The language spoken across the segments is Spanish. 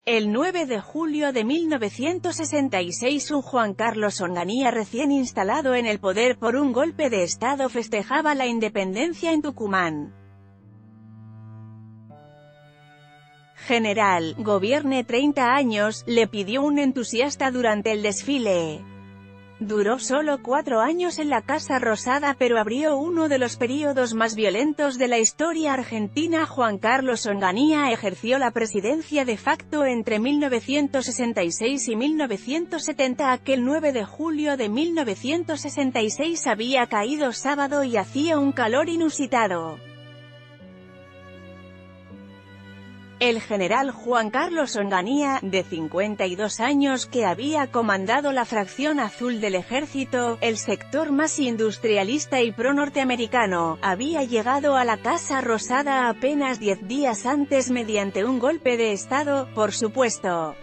El 9 de julio de 1966 un Juan Carlos Onganía recién instalado en el poder por un golpe de Estado festejaba la independencia en Tucumán. General, gobierne 30 años, le pidió un entusiasta durante el desfile. Duró solo 4 años en la Casa Rosada, pero abrió uno de los períodos más violentos de la historia argentina. Juan Carlos Onganía ejerció la presidencia de facto entre 1966 y 1970. Aquel 9 de julio de 1966 había caído sábado y hacía un calor inusitado. El general Juan Carlos Onganía, de 52 años, que había comandado la fracción azul del ejército, el sector más industrialista y pro-norteamericano, había llegado a la Casa Rosada apenas 10 días antes mediante un golpe de Estado, por supuesto.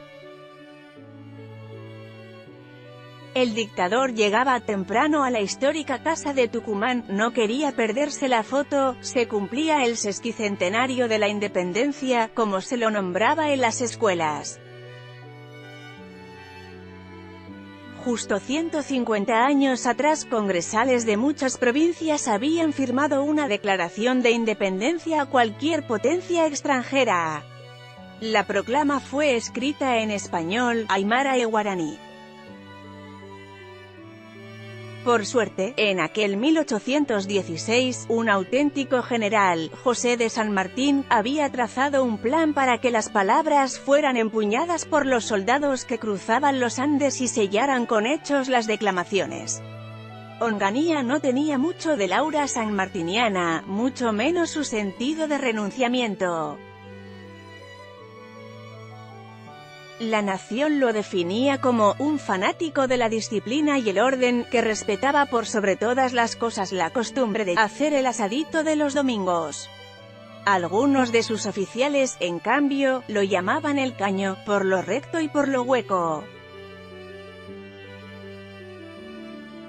El dictador llegaba temprano a la histórica Casa de Tucumán, no quería perderse la foto. Se cumplía el sesquicentenario de la independencia, como se lo nombraba en las escuelas. Justo 150 años atrás, congresales de muchas provincias habían firmado una declaración de independencia a cualquier potencia extranjera. La proclama fue escrita en español, aymara y guaraní. Por suerte, en aquel 1816, un auténtico general, José de San Martín, había trazado un plan para que las palabras fueran empuñadas por los soldados que cruzaban los Andes y sellaran con hechos las declamaciones. Onganía no tenía mucho del aura sanmartiniana, mucho menos su sentido de renunciamiento. La nación lo definía como un fanático de la disciplina y el orden, que respetaba por sobre todas las cosas la costumbre de hacer el asadito de los domingos. Algunos de sus oficiales, en cambio, lo llamaban el caño, por lo recto y por lo hueco.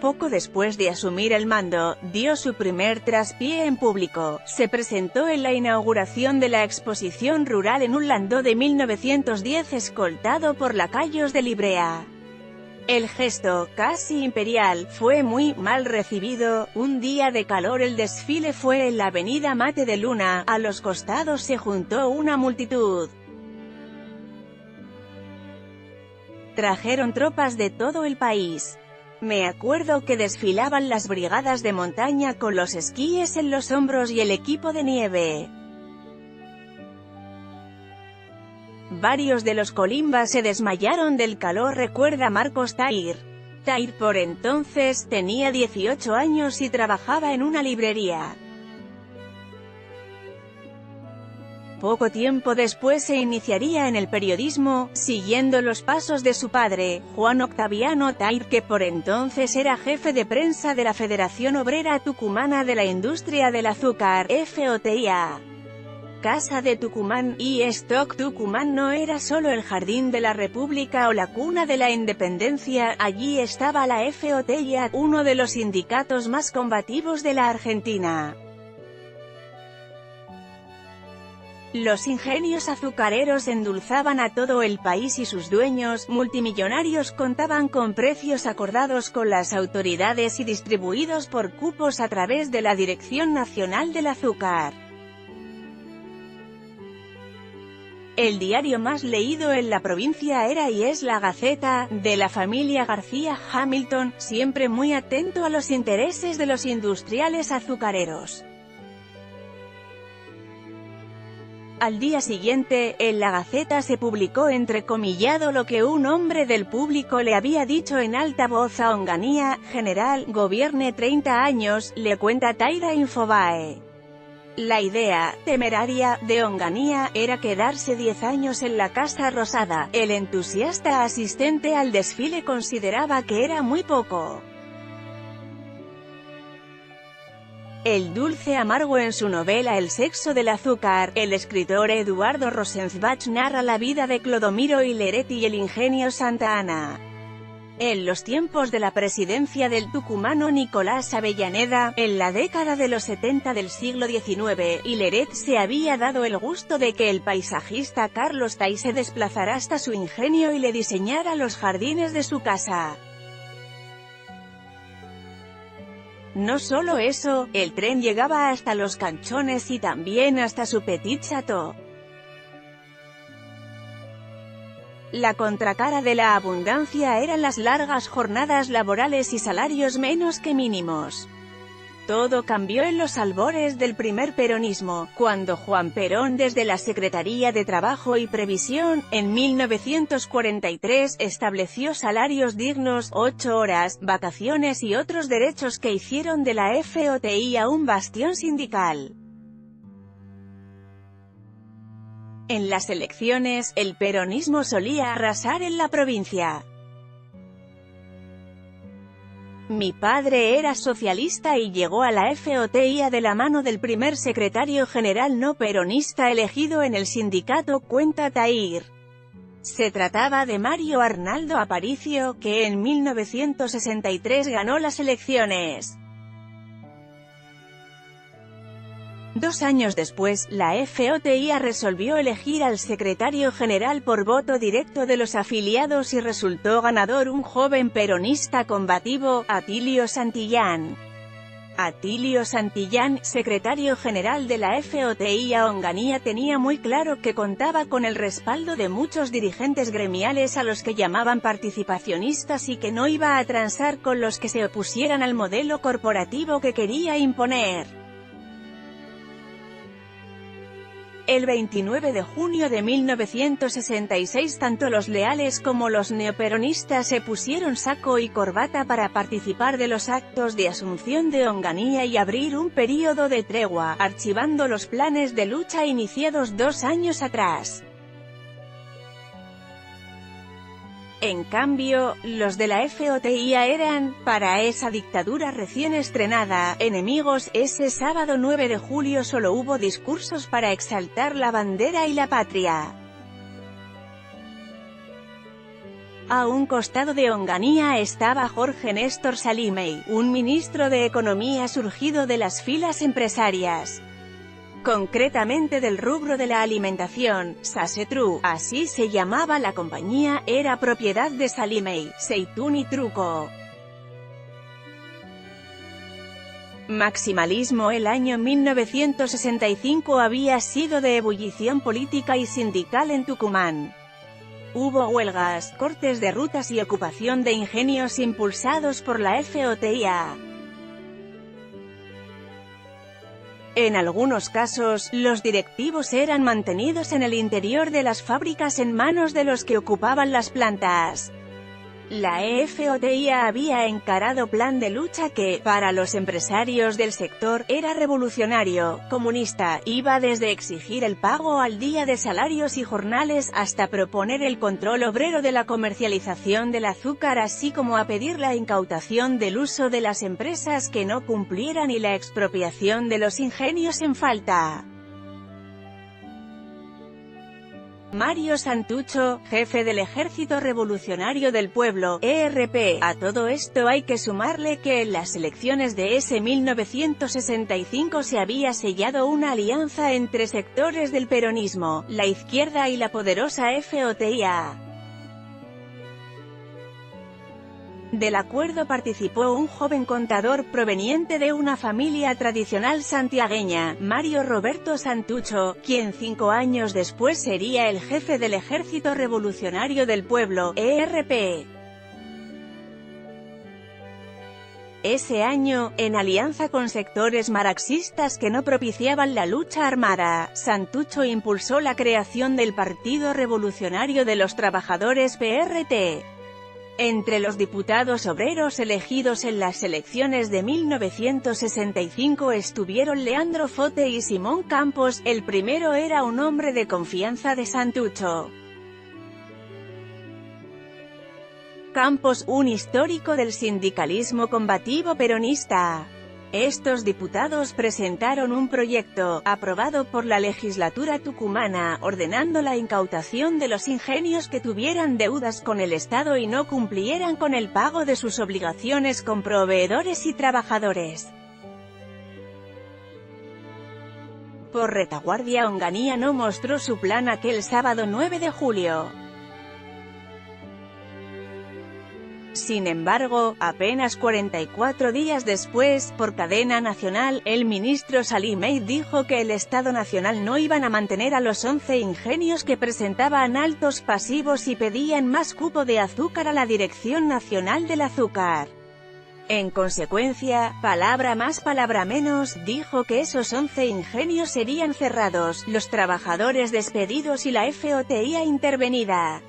Poco después de asumir el mando, dio su primer traspié en público. Se presentó en la inauguración de la Exposición Rural en un landó de 1910 escoltado por lacayos de librea. El gesto, casi imperial, fue muy mal recibido. Un día de calor el desfile fue en la avenida Mate de Luna, a los costados se juntó una multitud. Trajeron tropas de todo el país. Me acuerdo que desfilaban las brigadas de montaña con los esquíes en los hombros y el equipo de nieve. Varios de los colimbas se desmayaron del calor, recuerda Marcos Tair. Tair por entonces tenía 18 años y trabajaba en una librería. Poco tiempo después se iniciaría en el periodismo, siguiendo los pasos de su padre, Juan Octaviano Tair, que por entonces era jefe de prensa de la Federación Obrera Tucumana de la Industria del Azúcar, FOTIA. Casa de Tucumán, y Stock Tucumán no era solo el jardín de la República o la cuna de la independencia, allí estaba la FOTIA, uno de los sindicatos más combativos de la Argentina. Los ingenios azucareros endulzaban a todo el país y sus dueños, multimillonarios, contaban con precios acordados con las autoridades y distribuidos por cupos a través de la Dirección Nacional del Azúcar. El diario más leído en la provincia era y es La Gaceta, de la familia García Hamilton, siempre muy atento a los intereses de los industriales azucareros. Al día siguiente, en La Gaceta se publicó entrecomillado lo que un hombre del público le había dicho en alta voz a Onganía: general, gobierne 30 años, le cuenta Taira Infobae. La idea, temeraria, de Onganía, era quedarse 10 años en la Casa Rosada. El entusiasta asistente al desfile consideraba que era muy poco. El dulce amargo. En su novela El sexo del azúcar, el escritor Eduardo Rosenzweig narra la vida de Clodomiro Ileretti y el ingenio Santa Ana. En los tiempos de la presidencia del tucumano Nicolás Avellaneda, en la década de los 70 del siglo XIX, Hilleret se había dado el gusto de que el paisajista Carlos Tay se desplazara hasta su ingenio y le diseñara los jardines de su casa. No solo eso, el tren llegaba hasta Los Canchones y también hasta su Petit Chateau. La contracara de la abundancia eran las largas jornadas laborales y salarios menos que mínimos. Todo cambió en los albores del primer peronismo, cuando Juan Perón desde la Secretaría de Trabajo y Previsión, en 1943, estableció salarios dignos, 8 horas, vacaciones y otros derechos que hicieron de la FOTI a un bastión sindical. En las elecciones, el peronismo solía arrasar en la provincia. Mi padre era socialista y llegó a la FOTI de la mano del primer secretario general no peronista elegido en el sindicato, cuenta Tahir. Se trataba de Mario Arnaldo Aparicio, que en 1963 ganó las elecciones. 2 años después, la FOTI resolvió elegir al secretario general por voto directo de los afiliados y resultó ganador un joven peronista combativo, Atilio Santillán. Atilio Santillán, secretario general de la FOTI a Onganía, tenía muy claro que contaba con el respaldo de muchos dirigentes gremiales a los que llamaban participacionistas y que no iba a transar con los que se opusieran al modelo corporativo que quería imponer. El 29 de junio de 1966 tanto los leales como los neoperonistas se pusieron saco y corbata para participar de los actos de asunción de Onganía y abrir un período de tregua, archivando los planes de lucha iniciados 2 años atrás. En cambio, los de la FOTI eran, para esa dictadura recién estrenada, enemigos. Ese sábado 9 de julio solo hubo discursos para exaltar la bandera y la patria. A un costado de Onganía estaba Jorge Néstor Salimey, un ministro de Economía surgido de las filas empresarias. Concretamente del rubro de la alimentación. Sasetru, así se llamaba la compañía, era propiedad de Salimey, Seitún y Truco. Maximalismo. El año 1965 había sido de ebullición política y sindical en Tucumán. Hubo huelgas, cortes de rutas y ocupación de ingenios impulsados por la FOTIA. En algunos casos, los directivos eran mantenidos en el interior de las fábricas en manos de los que ocupaban las plantas. La FOTIA había encarado plan de lucha que, para los empresarios del sector, era revolucionario, comunista. Iba desde exigir el pago al día de salarios y jornales hasta proponer el control obrero de la comercialización del azúcar, así como a pedir la incautación del uso de las empresas que no cumplieran y la expropiación de los ingenios en falta. Mario Santucho, jefe del Ejército Revolucionario del Pueblo, ERP. A todo esto hay que sumarle que en las elecciones de ese 1965 se había sellado una alianza entre sectores del peronismo, la izquierda y la poderosa FOTIA. Del acuerdo participó un joven contador proveniente de una familia tradicional santiagueña, Mario Roberto Santucho, quien 5 años después sería el jefe del Ejército Revolucionario del Pueblo, ERP. Ese año, en alianza con sectores marxistas que no propiciaban la lucha armada, Santucho impulsó la creación del Partido Revolucionario de los Trabajadores PRT. Entre los diputados obreros elegidos en las elecciones de 1965 estuvieron Leandro Fote y Simón Campos. El primero era un hombre de confianza de Santucho. Campos, un histórico del sindicalismo combativo peronista. Estos diputados presentaron un proyecto, aprobado por la legislatura tucumana, ordenando la incautación de los ingenios que tuvieran deudas con el Estado y no cumplieran con el pago de sus obligaciones con proveedores y trabajadores. Por retaguardia, Onganía no mostró su plan aquel sábado 9 de julio. Sin embargo, apenas 44 días después, por cadena nacional, el ministro Salim Meid dijo que el Estado Nacional no iban a mantener a los 11 ingenios que presentaban altos pasivos y pedían más cupo de azúcar a la Dirección Nacional del Azúcar. En consecuencia, palabra más palabra menos, dijo que esos 11 ingenios serían cerrados, los trabajadores despedidos y la FOTIA intervenida.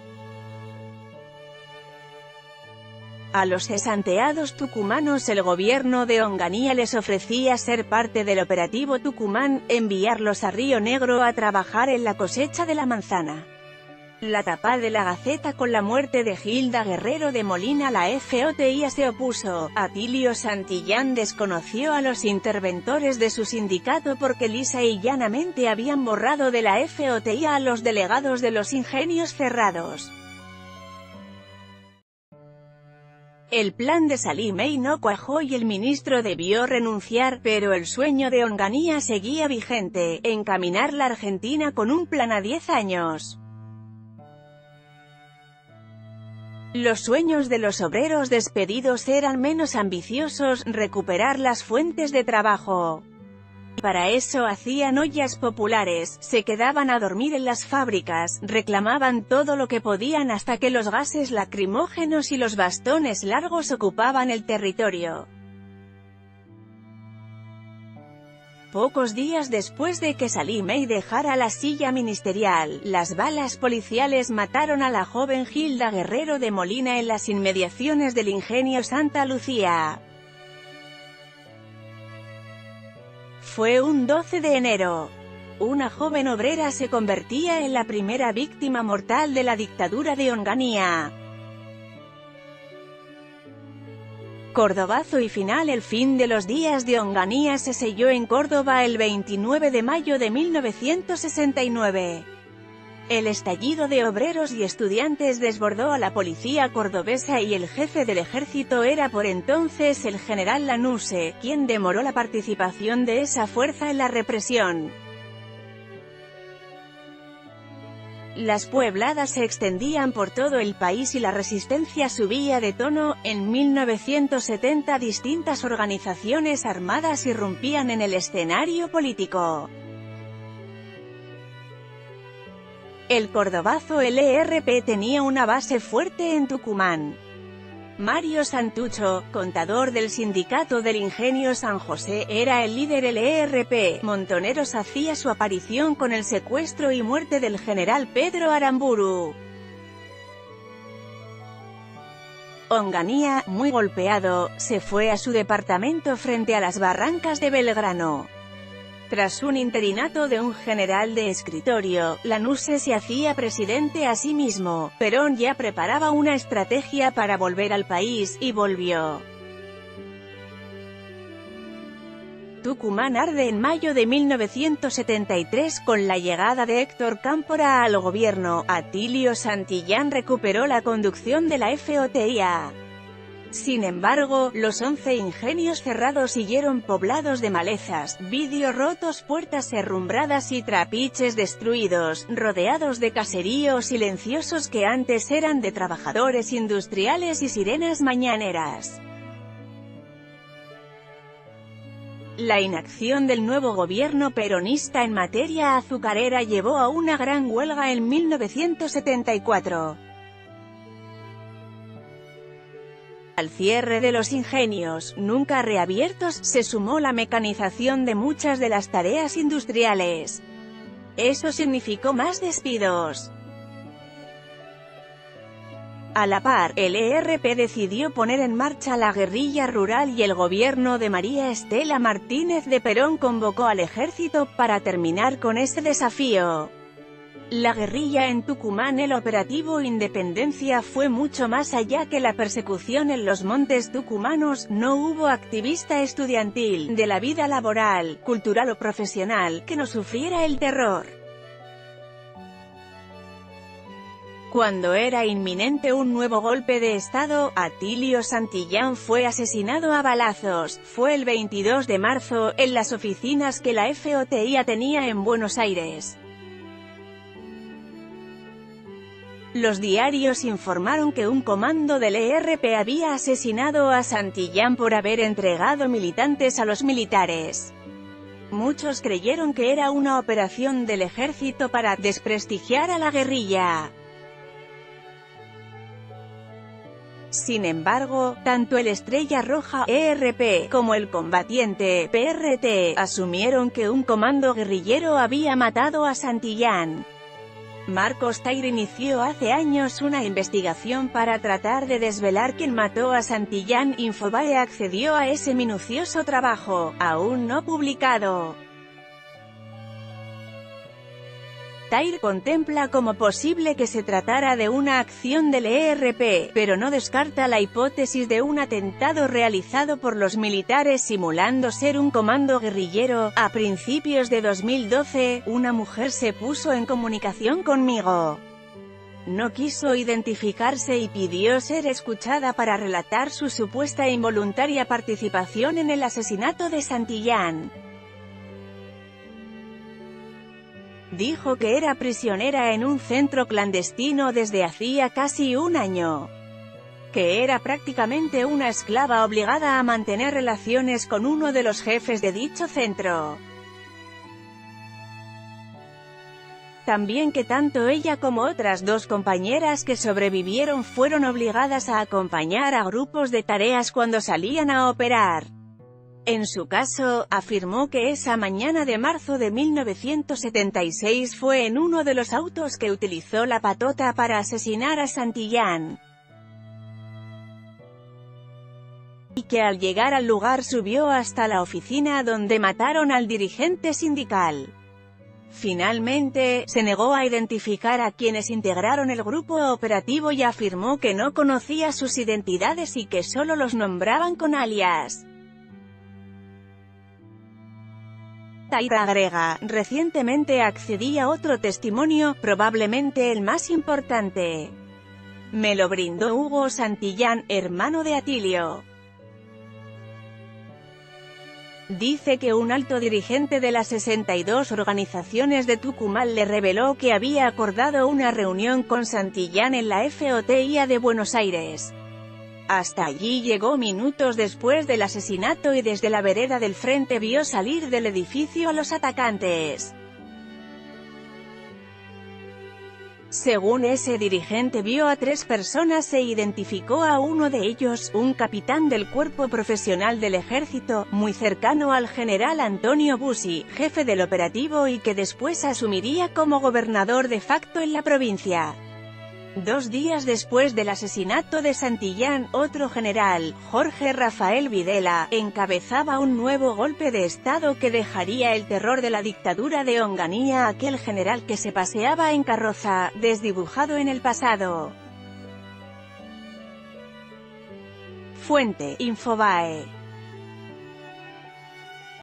A los cesanteados tucumanos el gobierno de Onganía les ofrecía ser parte del operativo Tucumán, enviarlos a Río Negro a trabajar en la cosecha de la manzana. La tapa de la Gaceta con la muerte de Gilda Guerrero de Molina. La FOTIA se opuso. Atilio Santillán desconoció a los interventores de su sindicato porque lisa y llanamente habían borrado de la FOTIA a los delegados de los ingenios cerrados. El plan de Salim Meid no cuajó y el ministro debió renunciar, pero el sueño de Onganía seguía vigente: encaminar la Argentina con un plan a 10 años. Los sueños de los obreros despedidos eran menos ambiciosos: recuperar las fuentes de trabajo. Para eso hacían ollas populares, se quedaban a dormir en las fábricas, reclamaban todo lo que podían hasta que los gases lacrimógenos y los bastones largos ocupaban el territorio. Pocos días después de que Salim Meid dejara la silla ministerial, las balas policiales mataron a la joven Gilda Guerrero de Molina en las inmediaciones del ingenio Santa Lucía. Fue un 12 de enero. Una joven obrera se convertía en la primera víctima mortal de la dictadura de Onganía. Cordobazo y final. El fin de los días de Onganía se selló en Córdoba el 29 de mayo de 1969. El estallido de obreros y estudiantes desbordó a la policía cordobesa y el jefe del ejército era por entonces el general Lanuse, quien demoró la participación de esa fuerza en la represión. Las puebladas se extendían por todo el país y la resistencia subía de tono. En 1970 distintas organizaciones armadas irrumpían en el escenario político. El Cordobazo LRP tenía una base fuerte en Tucumán. Mario Santucho, contador del sindicato del Ingenio San José, era el líder LRP. Montoneros hacía su aparición con el secuestro y muerte del general Pedro Aramburu. Onganía, muy golpeado, se fue a su departamento frente a las barrancas de Belgrano. Tras un interinato de un general de escritorio, Lanuse se hacía presidente a sí mismo. Perón ya preparaba una estrategia para volver al país, y volvió. Tucumán arde en mayo de 1973 con la llegada de Héctor Cámpora al gobierno. Atilio Santillán recuperó la conducción de la FOTIA. Sin embargo, los 11 ingenios cerrados siguieron poblados de malezas, vidrios rotos, puertas herrumbradas y trapiches destruidos, rodeados de caseríos silenciosos que antes eran de trabajadores industriales y sirenas mañaneras. La inacción del nuevo gobierno peronista en materia azucarera llevó a una gran huelga en 1974. Al cierre de los ingenios, nunca reabiertos, se sumó la mecanización de muchas de las tareas industriales. Eso significó más despidos. A la par, el ERP decidió poner en marcha la guerrilla rural y el gobierno de María Estela Martínez de Perón convocó al ejército para terminar con ese desafío. La guerrilla en Tucumán. El operativo Independencia fue mucho más allá que la persecución en los montes tucumanos. No hubo activista estudiantil, de la vida laboral, cultural o profesional, que no sufriera el terror. Cuando era inminente un nuevo golpe de Estado, Atilio Santillán fue asesinado a balazos. Fue el 22 de marzo, en las oficinas que la FOTIA tenía en Buenos Aires. Los diarios informaron que un comando del ERP había asesinado a Santillán por haber entregado militantes a los militares. Muchos creyeron que era una operación del ejército para desprestigiar a la guerrilla. Sin embargo, tanto el Estrella Roja, ERP, como el combatiente, PRT, asumieron que un comando guerrillero había matado a Santillán. Marcos Taire inició hace años una investigación para tratar de desvelar quién mató a Santillán. Infobae accedió a ese minucioso trabajo, aún no publicado. Taire contempla como posible que se tratara de una acción del ERP, pero no descarta la hipótesis de un atentado realizado por los militares simulando ser un comando guerrillero. A principios de 2012, una mujer se puso en comunicación conmigo. No quiso identificarse y pidió ser escuchada para relatar su supuesta e involuntaria participación en el asesinato de Santillán. Dijo que era prisionera en un centro clandestino desde hacía casi un año. Que era prácticamente una esclava obligada a mantener relaciones con uno de los jefes de dicho centro. También que tanto ella como otras dos compañeras que sobrevivieron fueron obligadas a acompañar a grupos de tareas cuando salían a operar. En su caso, afirmó que esa mañana de marzo de 1976 fue en uno de los autos que utilizó la patota para asesinar a Santillán. Y que al llegar al lugar subió hasta la oficina donde mataron al dirigente sindical. Finalmente, se negó a identificar a quienes integraron el grupo operativo y afirmó que no conocía sus identidades y que solo los nombraban con alias. Taire agrega, recientemente accedí a otro testimonio, probablemente el más importante. Me lo brindó Hugo Santillán, hermano de Atilio. Dice que un alto dirigente de las 62 organizaciones de Tucumán le reveló que había acordado una reunión con Santillán en la FOTIA de Buenos Aires. Hasta allí llegó minutos después del asesinato y desde la vereda del frente vio salir del edificio a los atacantes. Según ese dirigente vio a 3 personas e identificó a uno de ellos, un capitán del cuerpo profesional del ejército, muy cercano al general Antonio Bussi, jefe del operativo y que después asumiría como gobernador de facto en la provincia. 2 días después del asesinato de Santillán, otro general, Jorge Rafael Videla, encabezaba un nuevo golpe de Estado que dejaría el terror de la dictadura de Onganía, aquel general que se paseaba en carroza, desdibujado en el pasado. Fuente: Infobae.